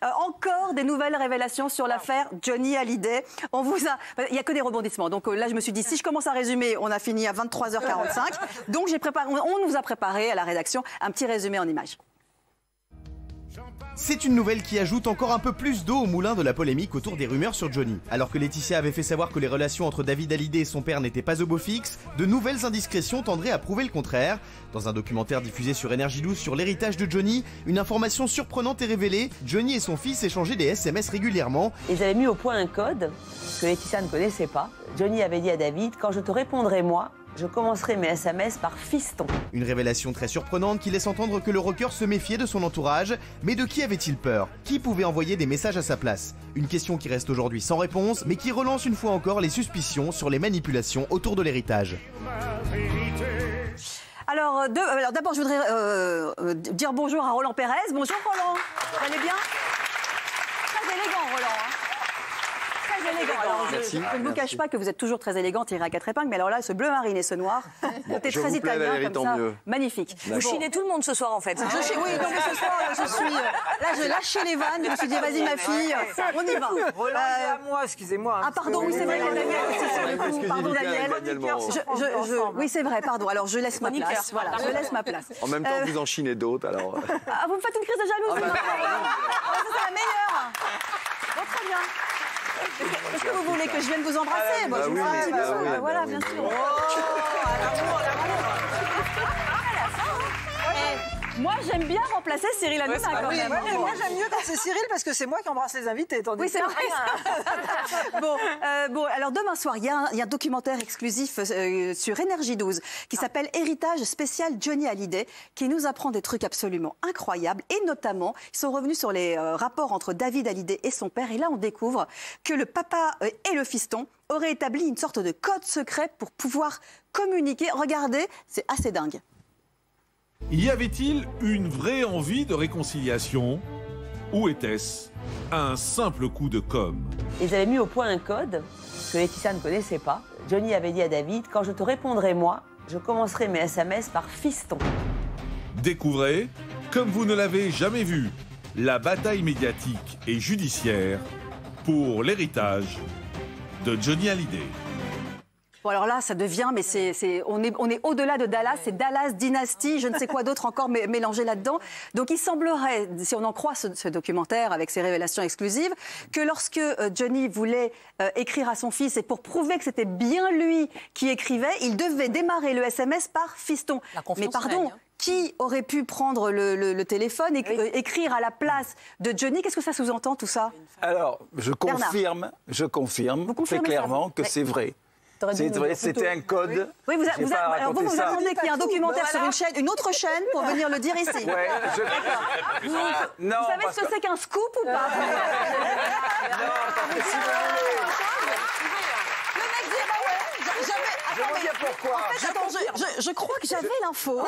Encore des nouvelles révélations sur l'affaire Johnny Hallyday. Il n'y a que des rebondissements. Donc là, je me suis dit, si je commence à résumer, on a fini à 23h45. Donc on nous a préparé à la rédaction un petit résumé en images. C'est une nouvelle qui ajoute encore un peu plus d'eau au moulin de la polémique autour des rumeurs sur Johnny. Alors que Laetitia avait fait savoir que les relations entre David Hallyday et son père n'étaient pas au beau fixe, de nouvelles indiscrétions tendraient à prouver le contraire. Dans un documentaire diffusé sur Énergie 12 sur l'héritage de Johnny, une information surprenante est révélée. Johnny et son fils échangeaient des SMS régulièrement. Ils avaient mis au point un code que Laetitia ne connaissait pas. Johnny avait dit à David, quand je te répondrai moi, je commencerai mes SMS par fiston. Une révélation très surprenante qui laisse entendre que le rocker se méfiait de son entourage. Mais de qui avait-il peur? Qui pouvait envoyer des messages à sa place? Une question qui reste aujourd'hui sans réponse, mais qui relance une fois encore les suspicions sur les manipulations autour de l'héritage. Alors d'abord, je voudrais dire bonjour à Roland Pérez. Bonjour Roland, vous allez bien? Très élégant Roland, hein. Très élégant. Alors, je ne vous cache pas que vous êtes toujours très élégant, tiré à quatre épingles, mais alors là, ce bleu marine et ce noir, c'était très italien comme ça, magnifique. Vous chinez tout le monde ce soir en fait. Oui, donc ce soir, je lâchais les vannes, je me suis dit, vas-y ma fille, on y va. Roland, à moi, excusez-moi. Ah pardon, oui c'est vrai, Daniel aussi sur le coup, pardon Daniel. Oui c'est vrai, pardon, alors je laisse ma place, voilà, je laisse ma place. En même temps, vous en chinez d'autres, alors... Ah, vous me faites une crise de jalousie? Ça c'est la meilleure. Bon, très bien. Est-ce que vous voulez que je vienne vous embrasser? Moi, je vous fais un petit bisou. Voilà, bien sûr. Moi, j'aime bien remplacer Cyril Hanouna quand même. Moi, j'aime mieux quand c'est Cyril parce que c'est moi qui embrasse les invités. Oui, c'est vrai. Bon, alors demain soir, il y a un documentaire exclusif sur Énergie 12 qui s'appelle Héritage spécial Johnny Hallyday, qui nous apprend des trucs absolument incroyables. Et notamment, ils sont revenus sur les rapports entre David Hallyday et son père. Et là, on découvre que le papa et le fiston auraient établi une sorte de code secret pour pouvoir communiquer. Regardez, c'est assez dingue. Y avait-il une vraie envie de réconciliation? Ou était-ce un simple coup de com'? Ils avaient mis au point un code que Laetitia ne connaissait pas. Johnny avait dit à David, quand je te répondrai moi, je commencerai mes SMS par fiston. Découvrez, comme vous ne l'avez jamais vu, la bataille médiatique et judiciaire pour l'héritage de Johnny Hallyday. Bon alors là, ça devient, mais on est au-delà de Dallas, c'est Dallas Dynasty, je ne sais quoi d'autre encore mélangé là-dedans. Donc il semblerait, si on en croit ce documentaire avec ses révélations exclusives, que lorsque Johnny voulait écrire à son fils et pour prouver que c'était bien lui qui écrivait, il devait démarrer le SMS par fiston. Mais pardon, qui aurait pu prendre le téléphone et écrire à la place de Johnny? Qu'est-ce que ça sous-entend tout ça? Alors, je confirme très clairement que c'est vrai. C'était un code. Oui, vous attendez qu'il y ait un documentaire sur une autre chaîne pour venir le dire ici. Ouais, vous savez ce que c'est qu'un scoop ou pas? Non, parce que si vous voulez... Le mec dit, bah ouais, Je vais vous dire pourquoi. En fait, attends, je crois que j'avais l'info,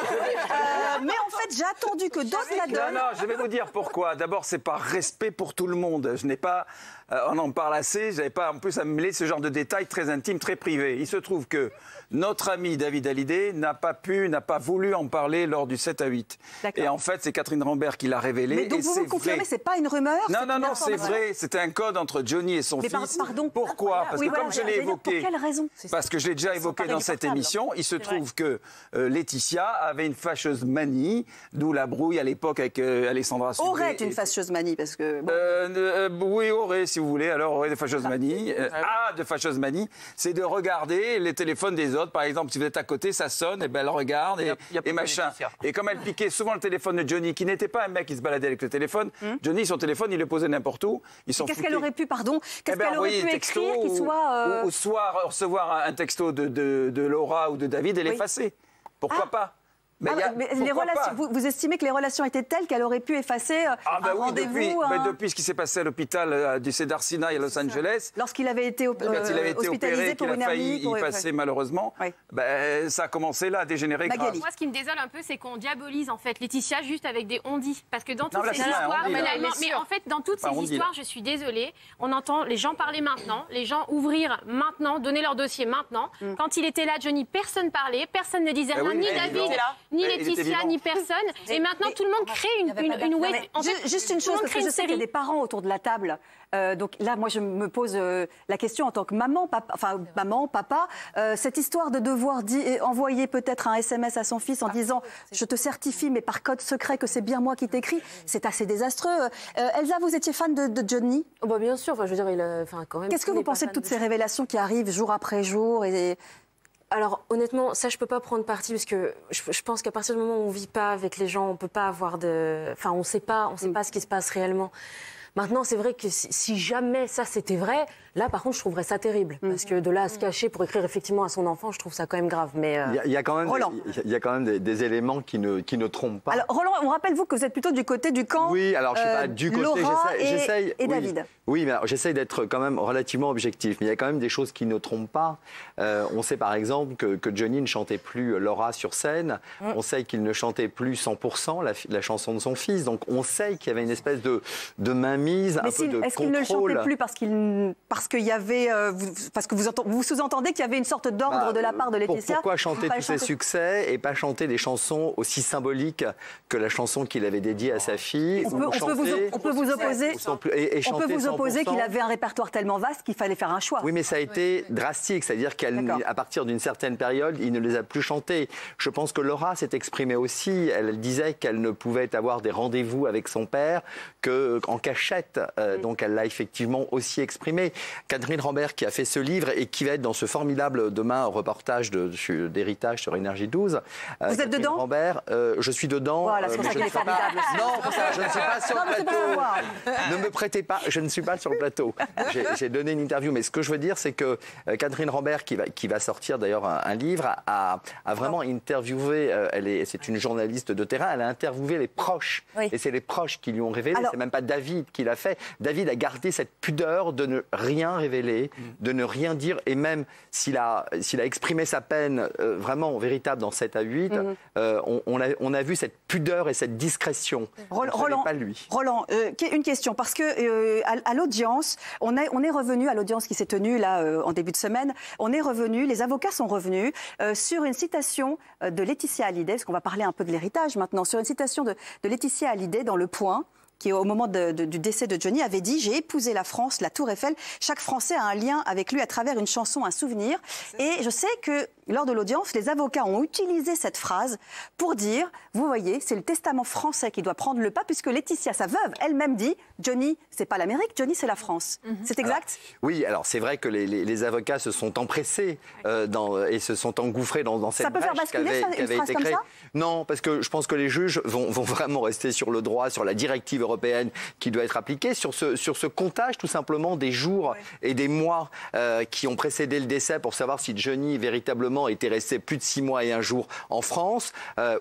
mais en fait, j'ai attendu que d'autres la donnent. Non, je vais vous dire pourquoi. D'abord, c'est par respect pour tout le monde. Je n'ai pas... on en parle assez, je n'avais pas en plus à me mêler ce genre de détails très intimes, très privés. Il se trouve que notre ami David Hallyday n'a pas voulu en parler lors du 7 à 8. Et en fait, c'est Catherine Rambert qui l'a révélé. Mais donc vous confirmez, c'est pas une rumeur? Non, c'est vrai. C'était un code entre Johnny et son fils. Pardon. Pourquoi? Parce que comme je l'ai évoqué... Pour quelle raison? Parce que je l'ai déjà évoqué dans cette émission. Il se trouve que Laetitia avait une fâcheuse manie, d'où la brouille à l'époque avec Alessandra Sublet. Aurait une fâcheuse manie, parce que... Oui, aurait, si vous voulez, alors aurait de fâcheuses manies. De fâcheuses manies, c'est de regarder les téléphones des autres. Par exemple, si vous êtes à côté, ça sonne, et ben elle regarde et machin. Et comme elle piquait souvent le téléphone de Johnny, qui n'était pas un mec qui se baladait avec le téléphone, Johnny, son téléphone, il le posait n'importe où. Qu'est-ce qu'elle aurait pu, qu'est-ce qu'elle aurait pu écrire qui soit... Ou soit recevoir un texto de Laura ou de David et l'effacer. Pourquoi pas? Mais les relations, vous estimez que les relations étaient telles qu'elle aurait pu effacer un rendez-vous depuis ce qui ça s'est passé à l'hôpital du Cedar Sinai à Los Angeles. Lorsqu'il avait été hospitalisé pour une hernie. Il passait malheureusement. Ça a commencé là à dégénérer grave. Moi, ce qui me désole un peu, c'est qu'on diabolise en fait Laetitia juste avec des on-dit. Parce que dans toutes ces histoires, mais en fait, dans toutes ces histoires, je suis désolée, on entend les gens parler maintenant, les gens ouvrir maintenant, donner leur dossier maintenant. Quand il était là, Johnny, personne parlait, personne ne disait rien, ni David. ni Laetitia, ni personne. Et maintenant, tout le monde crée une web. Juste une chose, parce que je sais qu'il y a des parents autour de la table. Donc là, moi, je me pose la question en tant que maman, papa, cette histoire de devoir envoyer peut-être un SMS à son fils en disant « je te certifie, mais par code secret, que c'est bien moi qui t'écris », c'est assez désastreux. Elsa, vous étiez fan de Johnny? Bien sûr, je veux dire, quand même... Qu'est-ce que vous pensez de toutes ces révélations qui arrivent jour après jour Alors honnêtement, ça je peux pas prendre parti parce que je pense qu'à partir du moment où on vit pas avec les gens, on peut pas avoir on sait pas ce qui se passe réellement. Maintenant, c'est vrai que si jamais ça c'était vrai, là par contre je trouverais ça terrible parce que de là à se cacher pour écrire effectivement à son enfant, je trouve ça quand même grave. Mais il y a quand même des éléments qui ne trompent pas. Alors Roland, on rappelle-vous que vous êtes plutôt du côté du camp. Oui, alors je suis pas du côté. Laura j'essaye et David. Oui, mais j'essaye d'être quand même relativement objectif. Mais il y a quand même des choses qui ne trompent pas. On sait par exemple que Johnny ne chantait plus Laura sur scène. On sait qu'il ne chantait plus 100% la chanson de son fils. Donc on sait qu'il y avait une espèce de mainmise, un peu de contrôle. Est-ce qu'il ne le chantait plus parce qu'il y avait, parce que vous sous-entendez qu'il y avait une sorte d'ordre de la part de Laetitia? Pourquoi chanter tous ses succès et pas chanter des chansons aussi symboliques que la chanson qu'il avait dédiée à sa fille? On peut vous opposer qu'il avait un répertoire tellement vaste qu'il fallait faire un choix. Oui, mais ça a été drastique, c'est-à-dire qu'à partir d'une certaine période, il ne les a plus chantés. Je pense que Laura s'est exprimée aussi. Elle disait qu'elle ne pouvait avoir des rendez-vous avec son père qu'en cachette. Donc elle l'a effectivement aussi exprimé. Catherine Rambert qui a fait ce livre et qui va être dans ce formidable demain reportage d'héritage sur Énergie 12. Vous êtes dedans? Rambert, je suis dedans. Voilà, c'est pour ça qu'elle est formidable. Non, je ne suis pas sur le plateau. Ne me prêtez pas, je ne suis pas sur le plateau. J'ai donné une interview, mais ce que je veux dire, c'est que Catherine Rambert, qui va sortir d'ailleurs un livre, a vraiment interviewé, c'est une journaliste de terrain, elle a interviewé les proches. Oui. Et c'est les proches qui lui ont révélé, c'est même pas David qui l'a fait. David a gardé cette pudeur de ne rien révéler, de ne rien dire, et même s'il a exprimé sa peine vraiment véritable dans 7 à 8, on a vu cette pudeur et cette discrétion. Roland, pas lui. Roland, une question, parce que à l'audience, on est revenu à l'audience qui s'est tenue là en début de semaine, les avocats sont revenus sur une citation de Laetitia Hallyday, parce qu'on va parler un peu de l'héritage maintenant, sur une citation de Laetitia Hallyday dans Le Point, qui au moment du décès de Johnny avait dit « J'ai épousé la France, la Tour Eiffel. Chaque Français a un lien avec lui à travers une chanson, un souvenir. » Et je sais que lors de l'audience, les avocats ont utilisé cette phrase pour dire « Vous voyez, c'est le testament français qui doit prendre le pas, puisque Laetitia, sa veuve, elle-même dit « Johnny, c'est pas l'Amérique, Johnny, c'est la France. » C'est exact? Oui, alors c'est vrai que les avocats se sont empressés et se sont engouffrés dans cette brèche qui avait été créée. Non, parce que je pense que les juges vont vraiment rester sur le droit, sur la directive européenne qui doit être appliquée, sur ce comptage tout simplement des jours et des mois qui ont précédé le décès pour savoir si Johnny véritablement était resté plus de 6 mois et 1 jour en France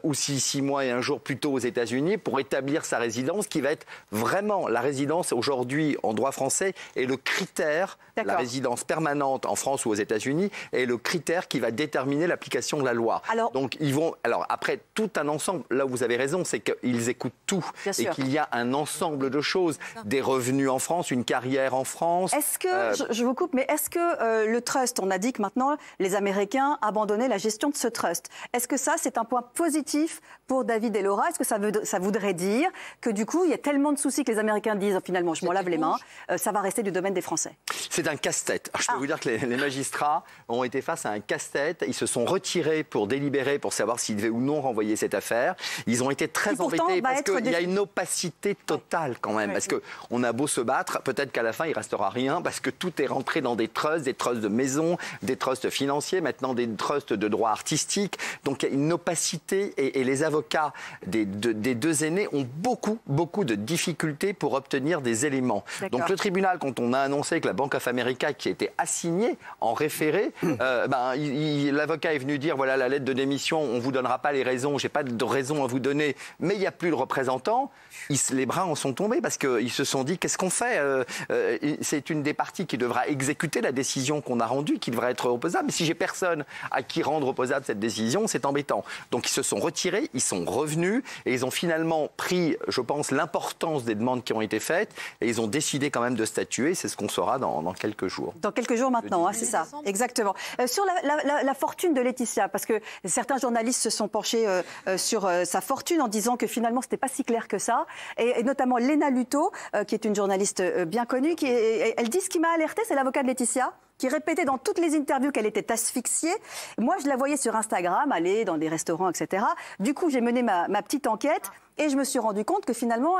ou si 6 mois et 1 jour plutôt aux États-Unis pour établir sa résidence qui va être vraiment la résidence aujourd'hui en droit français et le critère, la résidence permanente en France ou aux États-Unis est le critère qui va déterminer l'application de la loi. Donc ils vont, après tout un ensemble, là où vous avez raison, c'est qu'ils écoutent tout et qu'il y a un ensemble de choses, des revenus en France, une carrière en France. Est-ce que, je vous coupe, mais est-ce que le trust, on a dit que maintenant les Américains abandonnaient la gestion de ce trust. Est-ce que ça, c'est un point positif pour David et Laura? Est-ce que ça voudrait dire que du coup, il y a tellement de soucis que les Américains disent finalement, je m'en lave les mains, ça va rester du domaine des Français? C'est un casse-tête. Je peux vous dire que les magistrats ont été face à un casse-tête. Ils se sont retirés pour délibérer, pour savoir s'ils devaient ou non renvoyer cette affaire. Ils ont été très embêtés parce qu'il y a une opacité totale quand même. Parce qu'on a beau se battre, peut-être qu'à la fin, il ne restera rien parce que tout est rentré dans des trusts de maisons, des trusts financiers, maintenant des trusts de droit artistique. Donc il y a une opacité et les avocats des deux aînés ont beaucoup de difficultés pour obtenir des éléments. Donc le tribunal, quand on a annoncé que la Bank of America qui était assignée en référé, l'avocat est venu dire voilà la lettre de démission, on ne vous donnera pas les raisons, j'ai pas de raison à vous donner, mais il n'y a plus le représentant. Les bras en sont tombés parce qu'ils se sont dit qu'est-ce qu'on fait c'est une des parties qui devra exécuter la décision qu'on a rendue, qui devra être opposable. Mais si j'ai personne à qui rendre opposable cette décision, c'est embêtant. Donc ils se sont retirés, ils sont revenus et ils ont finalement pris, je pense, l'importance des demandes qui ont été faites et ils ont décidé quand même de statuer. C'est ce qu'on saura dans quelques jours. Dans quelques jours maintenant, c'est ça, exactement. Sur la fortune de Laetitia, parce que certains journalistes se sont penchés sur sa fortune en disant que finalement c'était pas si clair que ça, et notamment Léna Luto, qui est une journaliste bien connue, elle dit ce qui m'a alertée, c'est l'avocat de Laetitia, qui répétait dans toutes les interviews qu'elle était asphyxiée. Moi, je la voyais sur Instagram, aller dans des restaurants, etc. Du coup, j'ai mené ma petite enquête et je me suis rendu compte que finalement,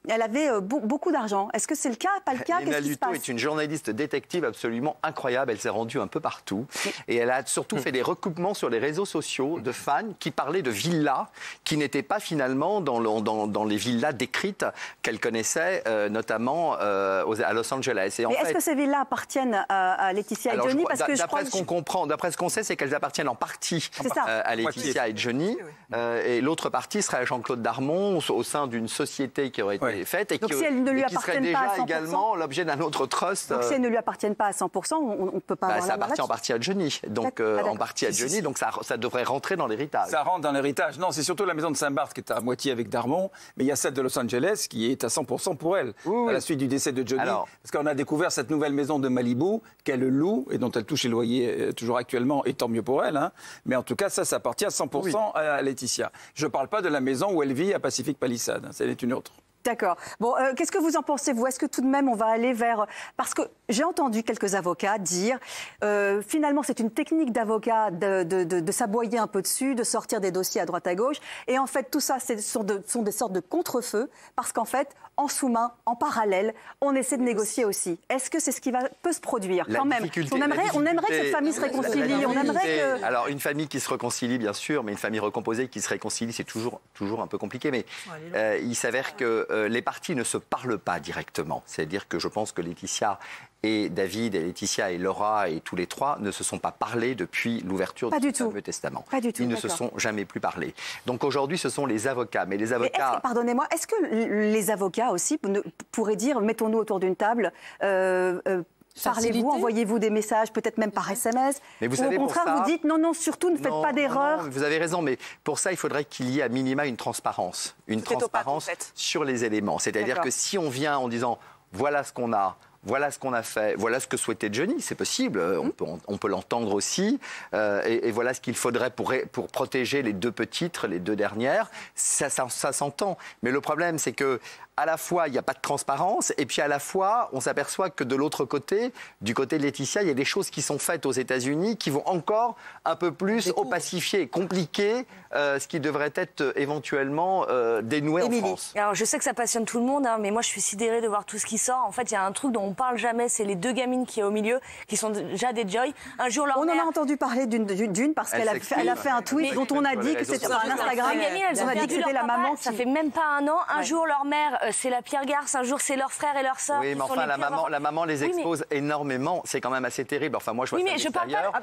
elle avait beaucoup d'argent. Est-ce que c'est le cas, pas le cas? Léna Luto est une journaliste détective absolument incroyable. Elle s'est rendue un peu partout. Et elle a surtout fait des recoupements sur les réseaux sociaux de fans qui parlaient de villas qui n'étaient pas finalement dans les villas décrites qu'elle connaissait, notamment à Los Angeles. Mais est-ce que ces villas appartiennent à Laetitia et Johnny? D'après ce qu'on comprend, d'après ce qu'on sait, c'est qu'elles appartiennent en partie à Laetitia et Johnny. Et l'autre partie serait à Jean-Claude Darmon au sein d'une société qui aurait été faite et donc, si elles ne lui appartiennent pas à 100%, également l'objet d'un autre trust. Donc si elles ne lui appartiennent pas à 100%, on ne peut pas avoir ça appartient en partie à Johnny. Donc en partie à Johnny, donc ça devrait rentrer dans l'héritage. Ça rentre dans l'héritage. Non, c'est surtout la maison de Saint-Barth qui est à moitié avec Darmon, mais il y a celle de Los Angeles qui est à 100% pour elle, à la suite du décès de Johnny. Parce qu'on a découvert cette nouvelle maison de Malibu qu'elle loue et dont elle touche les loyers toujours actuellement, et tant mieux pour elle. Hein. Mais en tout cas, ça appartient à 100% à Laetitia. Je ne parle pas de la maison où elle vit à Pacific Palisades. Hein. C'est une autre. D'accord. Bon, qu'est-ce que vous en pensez, vous? Est-ce que tout de même on va aller vers... Parce que j'ai entendu quelques avocats dire, finalement c'est une technique d'avocat de s'aboyer un peu dessus, de sortir des dossiers à droite à gauche. Et en fait tout ça, sont des sortes de contre-feux, parce qu'en fait, en sous-main, en parallèle, on essaie de négocier aussi. Est-ce que c'est ce qui peut se produire quand même? On aimerait que cette famille se réconcilie. Alors une famille qui se réconcilie, bien sûr, mais une famille recomposée qui se réconcilie, c'est toujours un peu compliqué. Mais il s'avère que les parties ne se parlent pas directement. C'est-à-dire que je pense que Laetitia et David, et Laetitia et Laura et tous les trois ne se sont pas parlés depuis l'ouverture du fameux testament. Pas du tout. Ils ne se sont jamais plus parlés. Donc aujourd'hui, ce sont les avocats. Mais les avocats... Pardonnez-moi, est-ce que les avocats aussi pourraient dire, mettons-nous autour d'une table, parlez-vous, envoyez-vous des messages, peut-être même par SMS. Mais vous savez, au contraire, vous dites non, surtout ne faites pas d'erreur. Vous avez raison, mais pour ça, il faudrait qu'il y ait à minima une transparence. Une transparence sur les éléments. C'est-à-dire que si on vient en disant voilà ce qu'on a, voilà ce qu'on a fait, voilà ce que souhaitait Johnny, c'est possible, on peut l'entendre aussi, et voilà ce qu'il faudrait pour protéger les deux petites, les deux dernières, ça s'entend. Mais le problème, c'est que à la fois, il n'y a pas de transparence, et puis à la fois, on s'aperçoit que de l'autre côté, du côté de Laetitia, il y a des choses qui sont faites aux États-Unis qui vont encore un peu plus opacifier, compliquer ce qui devrait être éventuellement dénoué en France. Alors, je sais que ça passionne tout le monde, hein, mais moi, je suis sidérée de voir tout ce qui sort. En fait, il y a un truc dont on parle jamais, c'est les deux gamines qui est au milieu, qui sont déjà des Joy. Un jour, on en a entendu parler d'une parce qu'elle a fait un tweet dont on a dit que c'était un Instagram. Elles ont dit que c'était la maman. Ça fait même pas un an. Un jour, leur mère, c'est la Pierre Garce. Un jour, c'est leur frère et leur sœur. Oui, mais enfin, la maman les expose énormément. C'est quand même assez terrible. Enfin, moi, je vois ça de l'extérieur.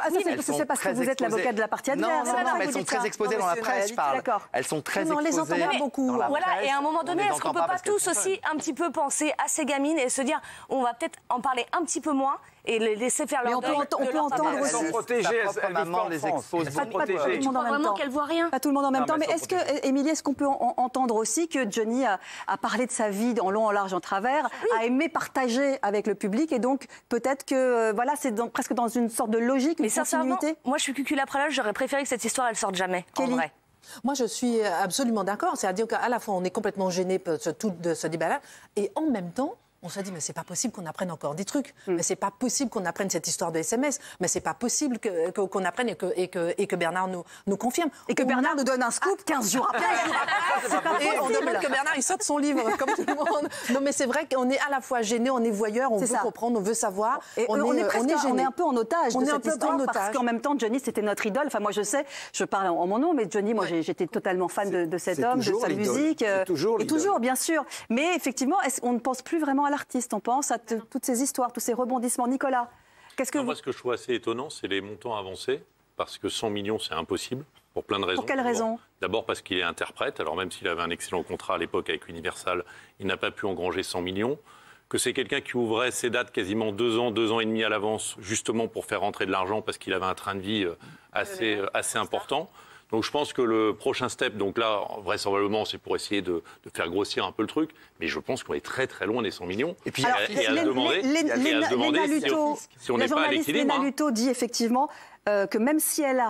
C'est parce que vous êtes l'avocat de la partie adverse. Non, mais elles sont très exposées dans la presse, je parle. Elles sont très exposées. On les entend pas beaucoup. Voilà, et à un moment donné, est-ce qu'on peut pas tous aussi un petit peu penser à ces gamines et se dire, on va peut-être en parler un petit peu moins et les laisser faire leur deuil. On peut entendre aussi. Elles sont protégées, maman les expose. Pas tout le monde en même temps. Qu'elle voit rien. Pas tout le monde en même temps. Mais est-ce que, Émilie, est-ce qu'on peut entendre aussi que Johnny a parlé de sa vie en long, en large, en travers, a aimé partager avec le public, et donc peut-être que voilà, c'est presque dans une sorte de logique, une continuité. Moi, je suis cuculapraloche, j'aurais préféré que cette histoire elle sorte jamais. En vrai. Moi, je suis absolument d'accord. C'est-à-dire qu'à la fois, on est complètement gêné de ce débat-là, et en même temps, on se dit, mais c'est pas possible qu'on apprenne encore des trucs. Mais c'est pas possible qu'on apprenne cette histoire de SMS. Mais c'est pas possible qu'on apprenne et que Bernard nous confirme. Et que Bernard nous donne un scoop 15 jours après. Et on demande que Bernard il sorte son livre, comme tout le monde. Non, mais c'est vrai qu'on est à la fois gêné, on est voyeur, on veut comprendre, on veut savoir. Et on est un peu en otage de cette histoire, parce qu'en même temps, Johnny, c'était notre idole. Enfin, moi, je sais, je parle en mon nom, mais Johnny, moi, j'étais totalement fan de cet homme, de sa musique. Et toujours, bien sûr. Mais effectivement, on ne pense plus vraiment à l'artiste, on pense à toutes ces histoires, tous ces rebondissements. Nicolas, moi, ce que je trouve assez étonnant, c'est les montants avancés, parce que 100 millions, c'est impossible. pour plein de raisons. Pour quelles raisons? D'abord parce qu'il est interprète. Alors même s'il avait un excellent contrat à l'époque avec Universal, il n'a pas pu engranger 100 millions. Que c'est quelqu'un qui ouvrait ses dates quasiment 2 ans et demi à l'avance, justement pour faire rentrer de l'argent parce qu'il avait un train de vie assez important. Donc je pense que le prochain step, donc là, vraisemblablement, c'est pour essayer de faire grossir un peu le truc, mais je pense qu'on est très très loin des 100 millions. Et puis à se demander si on n'est pas à l'équilibre. Léna Luto dit effectivement que même si elle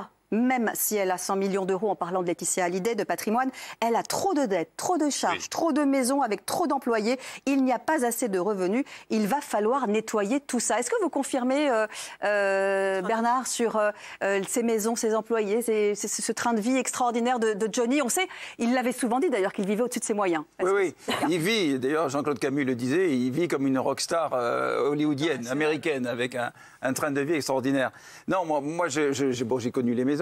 a 100 millions d'euros, en parlant de Laetitia Hallyday, de patrimoine, elle a trop de dettes, trop de charges, trop de maisons avec trop d'employés. Il n'y a pas assez de revenus. Il va falloir nettoyer tout ça. Est-ce que vous confirmez, Bernard, sur ces maisons, ces employés, ce train de vie extraordinaire de Johnny? On sait, il l'avait souvent dit d'ailleurs, qu'il vivait au-dessus de ses moyens. Oui, il vit, d'ailleurs Jean-Claude Camus le disait, il vit comme une rockstar hollywoodienne, américaine, avec un train de vie extraordinaire. Non, moi j'ai connu les maisons.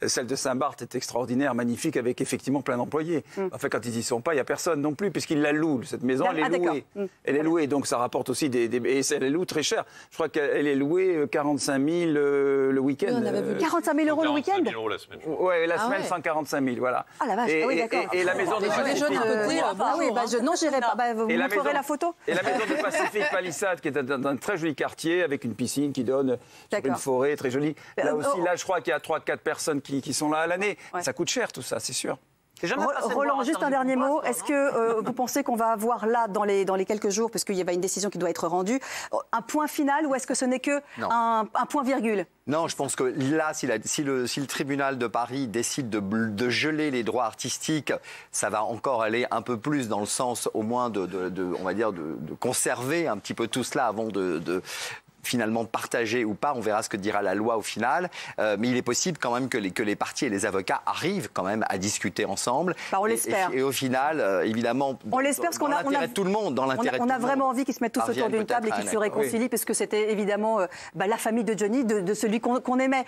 Celle de Saint-Barth est extraordinaire, magnifique, avec effectivement plein d'employés. Enfin, quand ils y sont pas, il n'y a personne non plus, puisqu'ils la louent. Cette maison, elle est louée. Elle est louée, donc ça rapporte aussi et elle est louée très cher. Je crois qu'elle est louée 45 000 le week-end. 45 000 € le week-end? 45 000 € la semaine. Oui, la semaine, 145 000, voilà. Ah la vache, oui, d'accord. Et la maison de Pacifique... non, j'irai pas. Vous me montrerez la photo. Et la maison de Pacifique Palisade, qui est dans un très joli quartier, avec une piscine qui donne sur une forêt très jolie. Là aussi, je crois qu'il y a 3-4 personnes qui sont là à l'année. Ouais. Ça coûte cher tout ça, c'est sûr. Roland, juste un dernier mot. Est-ce que vous pensez qu'on va avoir là, dans les quelques jours, parce qu'il y a une décision qui doit être rendue, un point final, ou est-ce que ce n'est que un point virgule? Non, je pense que là, si le tribunal de Paris décide de geler les droits artistiques, ça va encore aller un peu plus dans le sens, au moins, on va dire, de conserver un petit peu tout cela avant de finalement partager ou pas, on verra ce que dira la loi au final, mais il est possible quand même que les parties et les avocats arrivent quand même à discuter ensemble. On l'espère. Et au final, évidemment, on l'espère parce qu'on a l'intérêt de tout le monde, on a vraiment envie qu'ils se mettent tous autour d'une table et qu'ils se réconcilient, parce que c'était évidemment la famille de Johnny, de celui qu'on aimait.